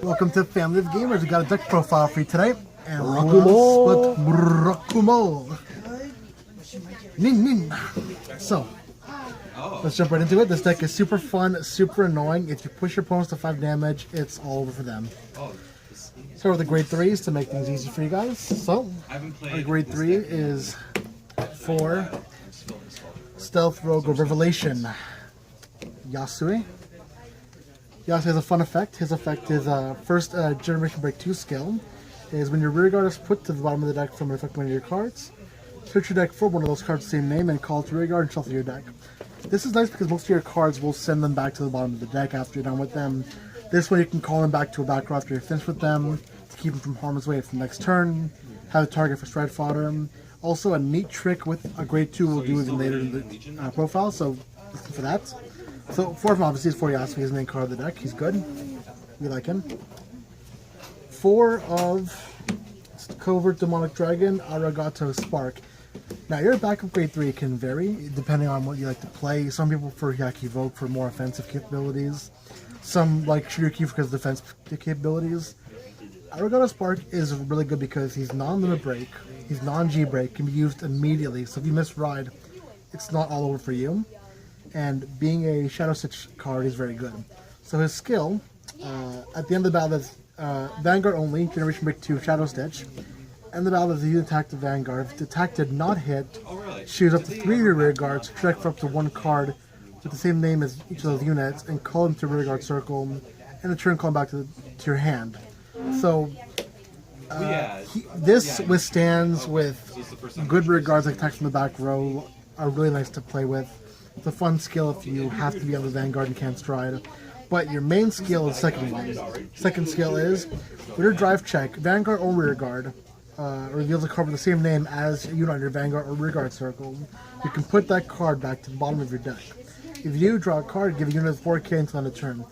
Welcome to Family of Gamers. We got a deck profile for you today. And Rakumo. Nin. So, let's jump right into it. This deck is super fun, super annoying. If you push your opponents to 5 damage, it's all over for them. Start with the grade 3s to make things easy for you guys. So, our grade 3 is 4 Stealth Rogue of Revelation. Yasuie. Yasuie has a fun effect. His effect is first Generation Break 2 skill is when your rear guard is put to the bottom of the deck from an effect one of your cards. Search your deck for one of those cards, same name, and call it rear guard and shuffle your deck. This is nice because most of your cards will send them back to the bottom of the deck after you're done with them. This way you can call them back to a back row after you're finished with them to keep them from harm's way for the next turn. Have a target for stride fodder. Also, a neat trick with a grade 2 will do even later in the profile, so listen for that. So, 4 of them obviously is 4 Yasuie, his main card of the deck. He's good. We like him. 4 of Covert Demonic Dragon, Arigato Spark. Now, your backup grade 3 can vary depending on what you like to play. Some people prefer Yakivoke for more offensive capabilities. Some like Shiryu because of defensive capabilities. Arigato Spark is really good because he's non-limit break, he's non-G break, can be used immediately. So if you miss ride, it's not all over for you. And being a Shadow Stitch card is very good. So his skill, at the end of the battle, is Vanguard only, Generation Break 2, Shadow Stitch. And the battle is the attack to Vanguard. If the attack did not hit, choose up to 3 of your rear guards, check for up to 1 card with the same name as each of those units, and call them to rear guard circle, and in turn call them back to your hand. So, this withstands with good rear guards like attacks from the back row, are really nice to play with. It's a fun skill if you have to be on the Vanguard and can't stride. But your main skill is the second one. Second skill is, with your drive check, Vanguard or rear guard, reveals a card with the same name as a unit on your Vanguard or rear guard circle. You can put that card back to the bottom of your deck. If you do draw a card, give a unit 4k until end of turn.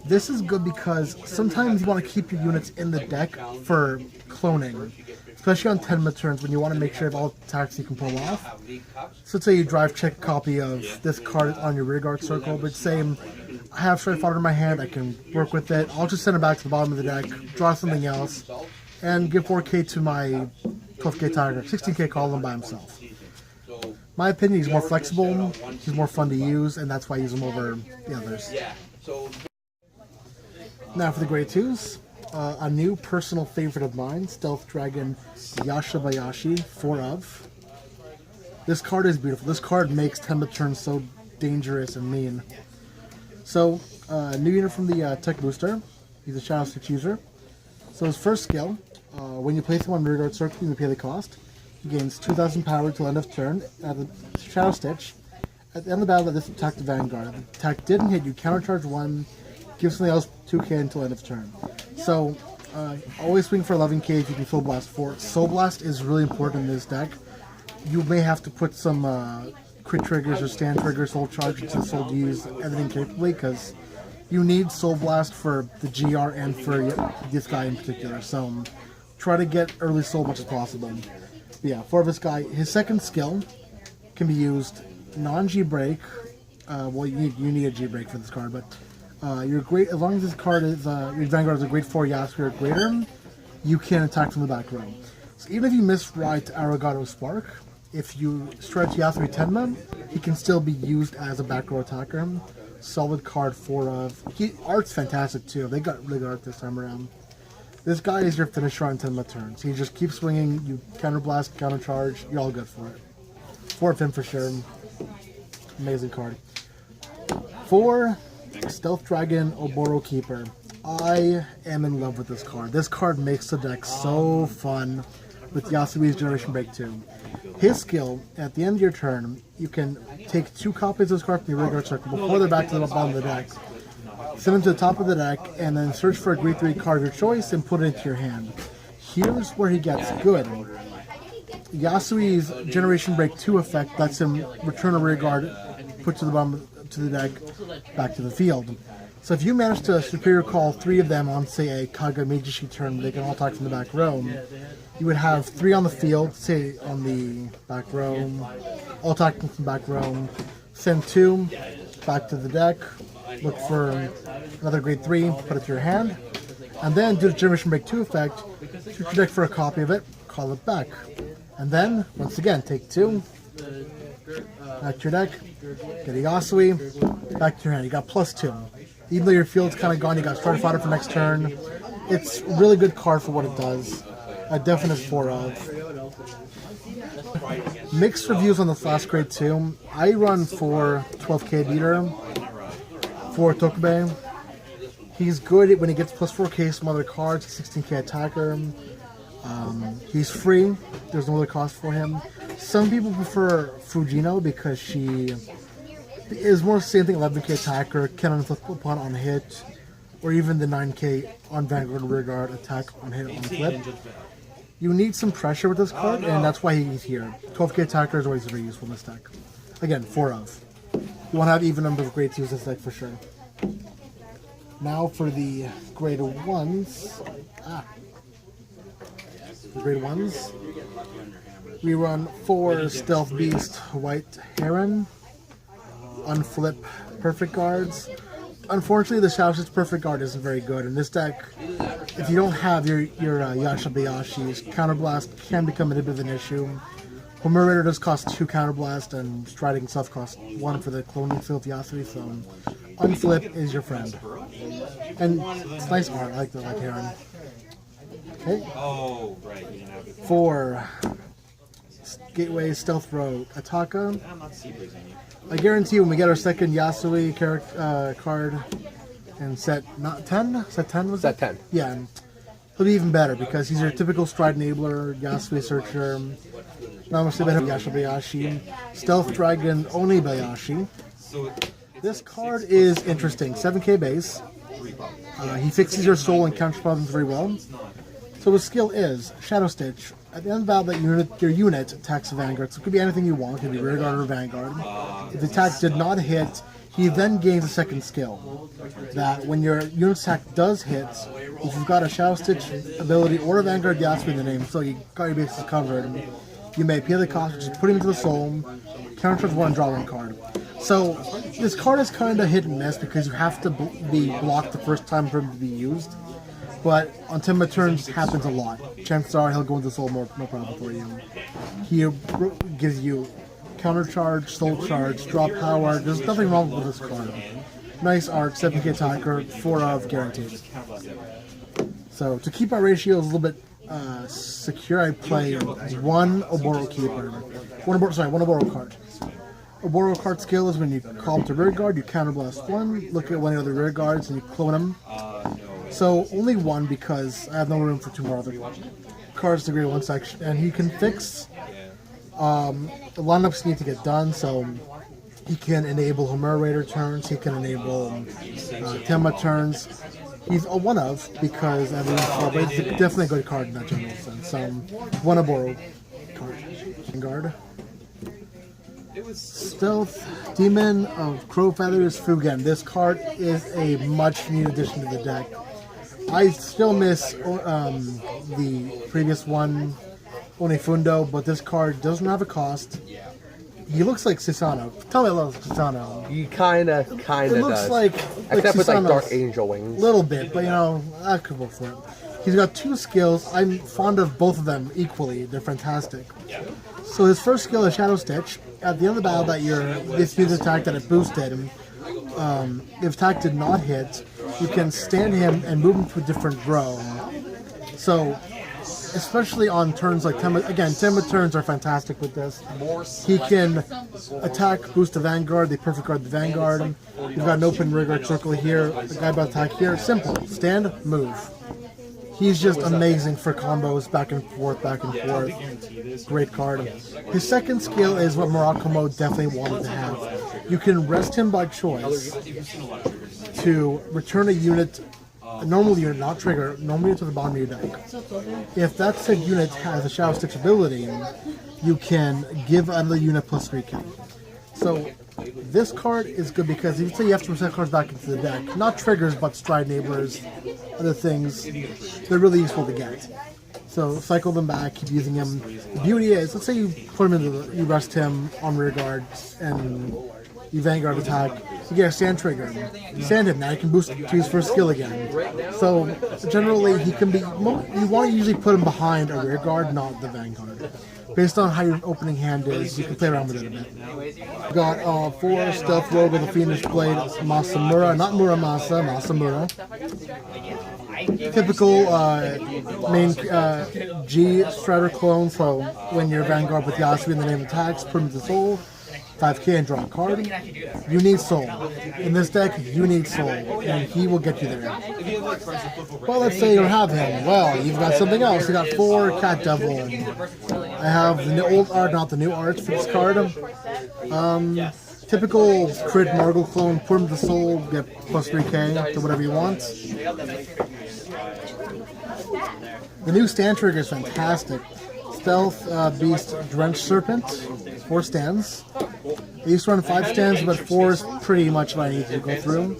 This is good because sometimes you want to keep your units in the deck for cloning. Especially on Tenma turns when you want to make sure of all attacks you can pull off. So let's say you drive check a copy of this card on your rear guard circle, but say I have stride fodder in my hand, I can work with it. I'll just send it back to the bottom of the deck, draw something else, and give 4k to my 12k tiger, 16k column by himself. My opinion, he's more flexible, he's more fun to use, and that's why I use him over the others. Now for the grade 2s. A new personal favorite of mine, Stealth Dragon Yashibayashi, 4 of. This card is beautiful. This card makes Tenma turns so dangerous and mean. So, new unit from the Tech Booster. He's a Shadow Stitch user. So his first skill, when you place him on rear guard circle, you can pay the cost. He gains 2,000 power till end of turn at the Shadow Stitch. At the end of the battle, this attack to Vanguard. If the attack didn't hit, you countercharge 1, give something else 2k until end of turn. So, always swing for 11k if you can Soul Blast 4. Soul Blast is really important in this deck. You may have to put some crit triggers or stand triggers, Soul Charge into Soul Use, everything capably, because you need Soul Blast for the GR and for this guy in particular. So, try to get early Soul as much as possible. But yeah, for this guy, his second skill can be used non-G break. Well, you need a G break for this card, but your great, as long as this card is your Vanguard is a grade 4 Yasuie or greater, you can attack from the back row. So even if you miss ride to Arigato Spark, if you stretch Yasuie Tenma, he can still be used as a back row attacker. Solid card 4 of. Art's fantastic too. They got really good art this time around. This guy is your finisher on Tenma turns. He just keeps swinging. You counter blast, counter charge. You're all good for it. 4 of him for sure. Amazing card. 4. Stealth Dragon Oboro Keeper. I am in love with this card. This card makes the deck so fun with Yasuie's Generation Break 2. His skill, at the end of your turn, you can take 2 copies of this card from your rear guard circle before they're back to the bottom of the deck. Send them to the top of the deck, and then search for a grade 3 card of your choice and put it into your hand. Here's where he gets good. Yasuie's Generation Break 2 effect lets him return a rear guard, put to the bottom to the deck, back to the field. So if you manage to superior call 3 of them on, say, a Kagamijishi turn, they can all attack from the back row, you would have 3 on the field, say, on the back row, all attacking from the back row, send 2 back to the deck, look for another grade 3, put it to your hand, And then do the Generation Break 2 effect, shoot your deck for a copy of it, call it back. And then, once again, take 2, back to your deck, get a Yasuie, back to your hand. You got +2. Even though your field's kind of gone, you got Starter Fodder for next turn. It's a really good card for what it does. A definite 4 of. Mixed reviews on this last grade too. I run for 12k beater for Tokube. He's good when he gets +4k some other cards. He's 16k attacker. He's free. There's no other cost for him. Some people prefer Fujino because she is more same thing, 11k attacker, can unflip upon on hit, or even the 9k on Vanguard Rearguard attack on hit on flip. You need some pressure with this card, and that's why he's here. 12k attacker is always very useful in this deck. Again, 4 of. You want to have even number of grades to use this deck for sure. Now for the grade 1s. The grade 1s. We run 4 Stealth Beast White Heron. Unflip Perfect Guards. Unfortunately, the Shaoxi's Perfect Guard isn't very good. In this deck, if you don't have your Yashabayashi's, Counterblast can become a bit of an issue. Homurator does cost 2 Counterblast, and Striding itself costs 1 for the cloning field Yasuie, so Unflip is your friend. And it's nice art, I like the White Heron. Okay. 4 Gateway Stealth Rogue Ataka. I guarantee when we get our second Yasuie card and set 10? Set 10 was it? Set 10. Yeah. He'll be even better because he's your typical Stride Enabler, Yasuie Searcher, Namaste Better Yashabayashi, Stealth Dragon Onibayashi. This card is interesting. 7k base. He fixes your soul and counters problems very well. So his skill is Shadow Stitch. At the end of battle, your unit attacks Vanguard. So it could be anything you want. It could be Rearguard or Vanguard. If the attack did not hit, he then gains a second skill. That when your unit's attack does hit, if you've got a Shadow Stitch ability or a Vanguard Yasuie in the name, so you got your bases covered, you may pay the cost, which is put him into the soul, counter 1, draw 1 card. So this card is kind of hit and miss because you have to be blocked the first time for him to be used. But on Tenma turns happens a lot. Chances are he'll go into soul no problem for you. He gives you counter charge, soul charge, draw power. There's nothing wrong with this card. Nice art, 7k attacker, 4 of guaranteed. So to keep our ratios a little bit secure, I play 1 Oboro Keeper. One Oboro card. Oboro card skill is when you call him to rear guard, you counterblast 1, look at one of the other rear guards, and you clone him. So only 1 because I have no room for 2 more other cards to grade 1 section, and he can fix the lineups need to get done. So he can enable Homurator turns, he can enable Tenma turns. He's a 1 of because I mean, but it's definitely a good card in that general sense. So 1 Oboro card. Vanguard. Stealth Demon of Crow Feathers Fugen. This card is a much needed addition to the deck. I still miss the previous one, Onifundo, but this card doesn't have a cost. He looks like Susano. Tell me I love Susano. He kinda It looks does. like Except with like Susano's Dark Angel wings. little bit, but you know, I could work for it. He's got 2 skills. I'm fond of both of them equally. They're fantastic. So his first skill is Shadow Stitch. At the end of the battle that this uses attack that it boosted him, if attack did not hit, you can stand him and move him to a different row. So, especially on turns like Tenma, again, Tenma turns are fantastic with this. He can attack, boost the Vanguard, they perfect guard the Vanguard. You've got an open rearguard circle here, the guy about to attack here. Simple. Stand, move. He's just amazing for combos, back and forth, back and forth. Great card. His second skill is what Murakumo definitely wanted to have. You can rest him by choice to return a unit, a normal unit, not trigger, normal unit to the bottom of your deck. If that said unit has a Shadow Stitch ability, you can give another unit +3 count. So this card is good because if you say you have to present cards back into the deck, not triggers but Stride Enablers, other things, they're really useful to get. So cycle them back, keep using them. The beauty is, let's say you put him into you rest him on rear guard and you Vanguard attack, you get a Sand Trigger. Sand him, now you can boost to his first skill again. So generally he can be, you want to usually put him behind a rear guard, not the Vanguard. Based on how your opening hand is, you can play around with it a bit. Got 4 Stealth Rogue with a Fiendish Blade, Masamura, not Muramasa, Masamura. Typical main G Strider clone, so when you're Vanguard with Yasuie in the name attacks, put him to soul, 5k and draw a card. You need soul. In this deck, you need soul, and he will get you there. Well, let's say you don't have him. Well, you've got something else. You got 4 Cat Devil. I have the old art, not the new art for this card. Typical crit Margle clone, put him to soul, get plus 3k to whatever you want. The new stand trigger is fantastic. Stealth Beast Drenched Serpent, 4 stands. I used to run 5 stands, but 4 is pretty much what I need to go through.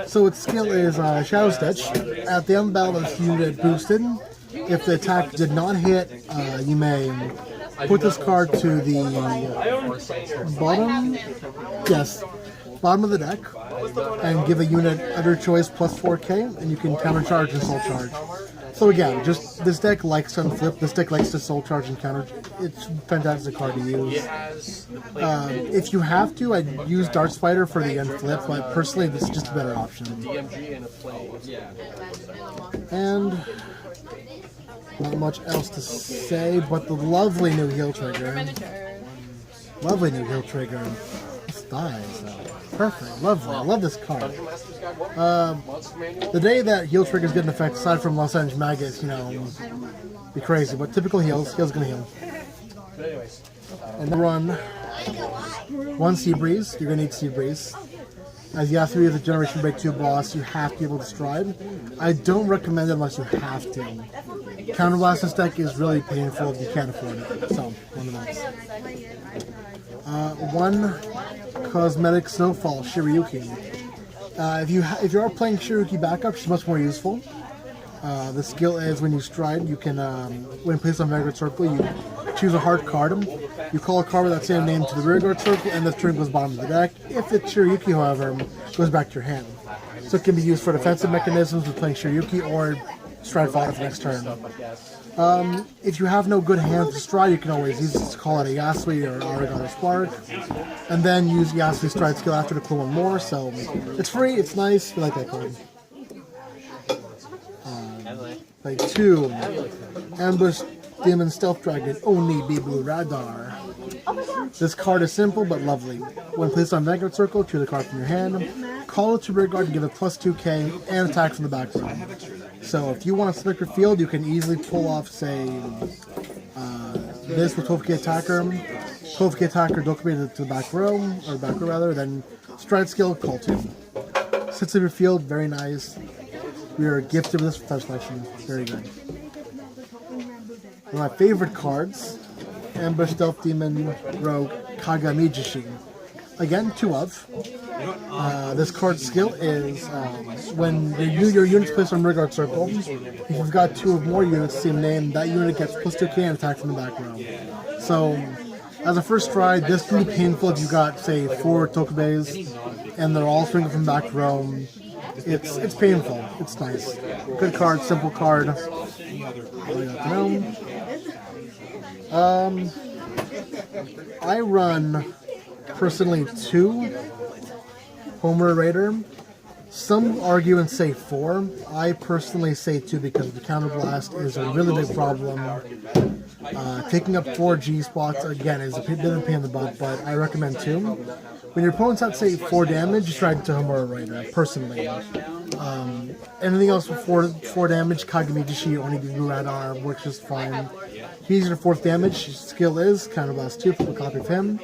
So its skill is Shadow Stitch. At the end of the battle, this unit boosted. If the attack did not hit, you may put this card to the bottom, bottom of the deck, and give a unit of your choice plus 4k, and you can countercharge and soul charge. So again, just this deck likes to unflip, this deck likes to soul charge and counter. It's a fantastic card to use. If you have to, I'd use Dart Spider for the unflip, but personally this is just a better option. And not much else to say, but the lovely new heal trigger. Lovely new heal trigger. This dies. Perfect. Lovely. I love this card. The day that heal triggers get an effect, aside from Los Angeles Maggots, you know, be crazy. But typical heals. Heal's gonna heal. And then run 1 Sea Breeze. You're gonna need Sea Breeze. As Yasuie is a Generation Break 2 boss, you have to be able to stride. I don't recommend it unless you have to. Counterblast this deck is really painful if you can't afford it. So, one of those. 1 Cosmetic Snowfall, Shiryuki. If you are playing Shiryuki backup, she's much more useful. The skill is when you stride, you can, when placed on Vanguard Circle, you choose a hard card. You call a card with that same name to the rear guard circle, and the turn goes bottom of the deck. If it's Shiryuki, however, goes back to your hand. So it can be used for defensive mechanisms with playing Shiryuki or stride fodder for next turn. If you have no good hands to stride, you can always use it to call it a Yasuie or Aragon or Spark, and then use Yasuie's stride skill after to pull 1 more. So it's free, it's nice, we like that card. Play 2 Ambush Demon Stealth Dragon Oni Blue Radar. This card is simple but lovely. When placed on Vanguard Circle, choose a card from your hand, call it to rear guard and give it plus 2k and attack from the back row. So if you want to select your field, you can easily pull off, say, this with 12k attacker, 12k attacker, Dokumi to the back row, or back row rather, then stride skill, call 2. Sits in your field, very nice. We are gifted with this for touch selection, very good. One of my favorite cards, Ambush Stealth Demon Rogue Kagamijishi. Again, 2 of. This card's skill is when your unit's placed on rear guard circle, if you've got 2 or more units, same name, that unit gets plus 2k and attack from the back row. So, as a first stride, this can be painful if you got, say, 4 Tokubes and they're all swinging from back row. It's painful. It's nice. Good card, simple card. I run personally 2 Homer Raider. Some argue and say 4. I personally say 2 because the counterblast is a really big problem. Taking up 4 G spots again is a bit of a pain in the butt, but I recommend 2. When your opponent's at, say, 4 damage, just try to Homura Raider, personally. Anything else with 4 damage, Kagamijishi, Oni Blue Radar, works just fine. He's your 4th damage. His skill is Counterblast 2, flip a copy of him.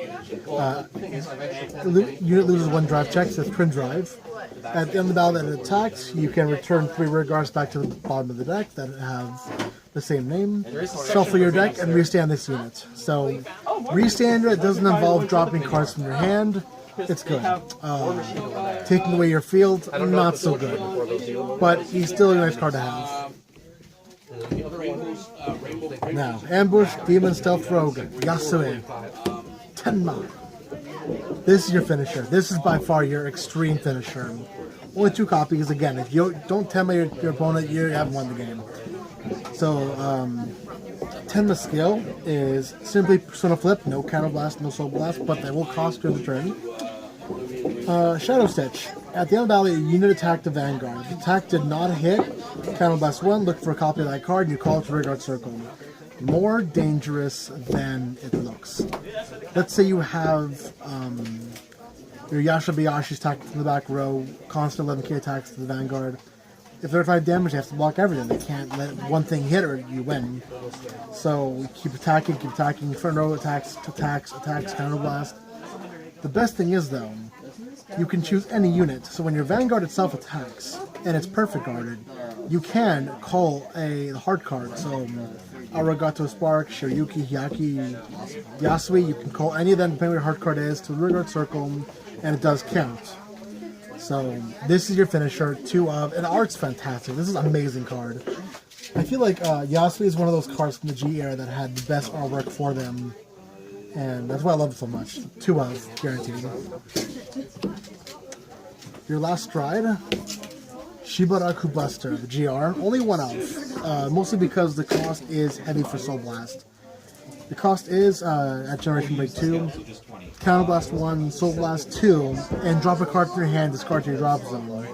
Unit loses 1 drive check, so it's Twin Drive. At the end of the battle that it attacks, you can return 3 rear guards back to the bottom of the deck that have the same name. Shuffle your deck and restand this unit. So, restand it doesn't involve dropping cards from your hand. It's good. Taking away your field, not so good. But he's still a nice card to have. Now, Ambush Demon Stealth Rogue Yasuie Tenma. This is your finisher. This is by far your extreme finisher. Only 2 copies. Again, if you don't Tenma your opponent, you haven't won the game. So, Tenma's skill is simply Persona Flip, no Counter Blast, no Soul Blast, but they will cost you the turn. Shadow Stitch. At the end of the battle, a unit attacked the Vanguard. If the attack did not hit, Counter Blast 1, look for a copy of that card, and you call it to Vanguard Circle. More dangerous than it looks. Let's say you have your Yasuie's attack from the back row, constant 11k attacks to the Vanguard. If they're 5 damage, they have to block everything. They can't let one thing hit or you win. So keep attacking, front row attacks, Counter Blast. The best thing is though, you can choose any unit. So when your Vanguard itself attacks, and it's perfect guarded, you can call a hard card. So Arigato Spark, Shiryuki, Hyaki, Yasuie, you can call any of them depending on what your hard card is to the Vanguard Circle, and it does count. So this is your finisher, 2 of, and art's fantastic. This is an amazing card. I feel like Yasuie is one of those cards from the G era that had the best artwork for them, and that's why I love it so much. 2 of, guaranteed. Your last stride, Shibaraku Buster, the GR, only 1 of, mostly because the cost is heavy for Soul Blast. The cost is, at Generation Break 2, Counter Blast 1, Soul Blast 2, and drop a card from your hand, discard to your drop zone.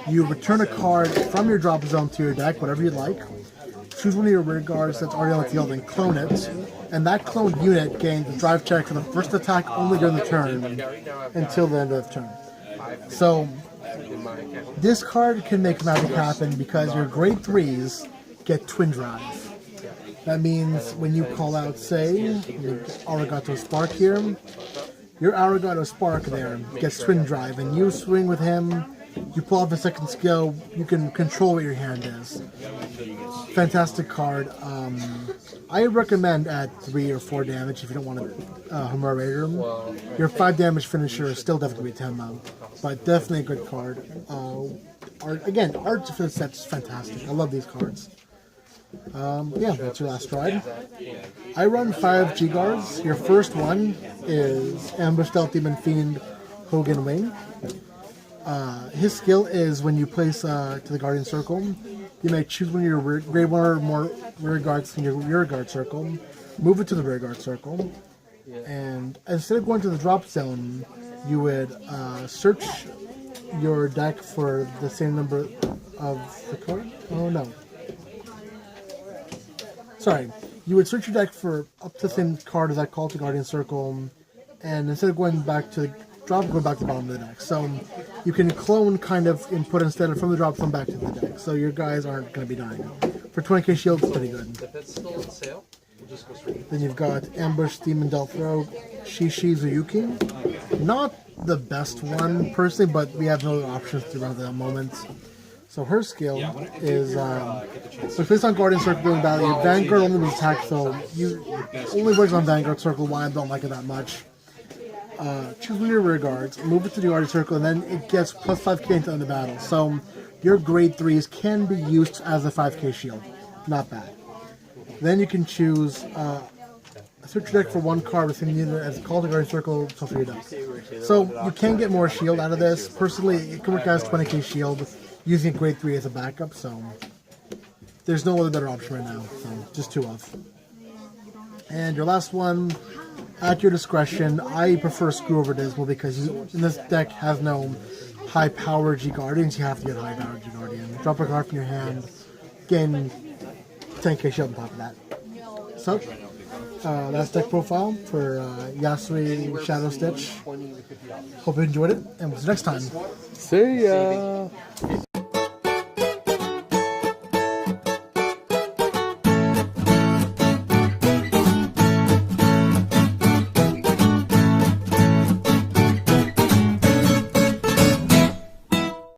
You return a card from your drop zone to your deck, whatever you'd like. Choose one of your rear guards that's already on the field and clone it. And that cloned unit gains a drive check for the first attack only during the turn until the end of the turn. So, this card can make magic happen because your grade 3s get Twin Drive. That means when you call out, say, Arigato Spark here, your Arigato Spark there gets Twin Drive, and you swing with him, you pull off a second skill, you can control what your hand is. Fantastic card. I recommend at 3 or 4 damage if you don't want to Homura Raider. Your 5 damage finisher is still definitely Tenma, but definitely a good card. Art for the set's fantastic. I love these cards. Yeah, that's your last stride. I run 5 G-Guards. Your first one is Ambush Stealth Demon Fiend Hogan Wing. His skill is when you place to the Guardian Circle, you may choose one of your grade 1 or more rear guards from your rear guard circle, move it to the rear guard circle, and instead of going to the drop zone, you would search your deck for the same number of the card. Oh no. Sorry, you would search your deck for up to the same card as that call to Guardian Circle, and instead of going back to the drop, go back to the bottom of the deck. So you can clone kind of input instead of from the drop zone back to the deck. So your guys aren't going to be dying. For 20k shield, it's pretty good. Then you've got Ambush Demon Death Rogue, Shishi Zuyuki. Not the best one personally, but we have no other options to run at that moment. So her skill is, so based on Guardian Circle during battle, your Vanguard only was attacked, so you only works on Vanguard Circle, why I don't like it that much. Choose one of your rear guards, move it to the Guardian Circle, and then it gets plus 5k into the battle. So your grade 3s can be used as a 5k shield. Not bad. Then you can choose, search your deck for 1 card within the unit as called the Guardian Circle, so for your deck. So you can get more shield out of this. Personally, it can work as 20k shield, using grade 3 as a backup, so there's no other better option right now, so just 2 of. And your last one, at your discretion, I prefer Screw Over Dismal because in this deck has no high power G Guardians, you have to get high power G Guardian. Drop a card from your hand, gain 10k shield on top of that. So, that's deck profile for Yasuie Shadow Stitch. Hope you enjoyed it, and we'll see you next time. See ya!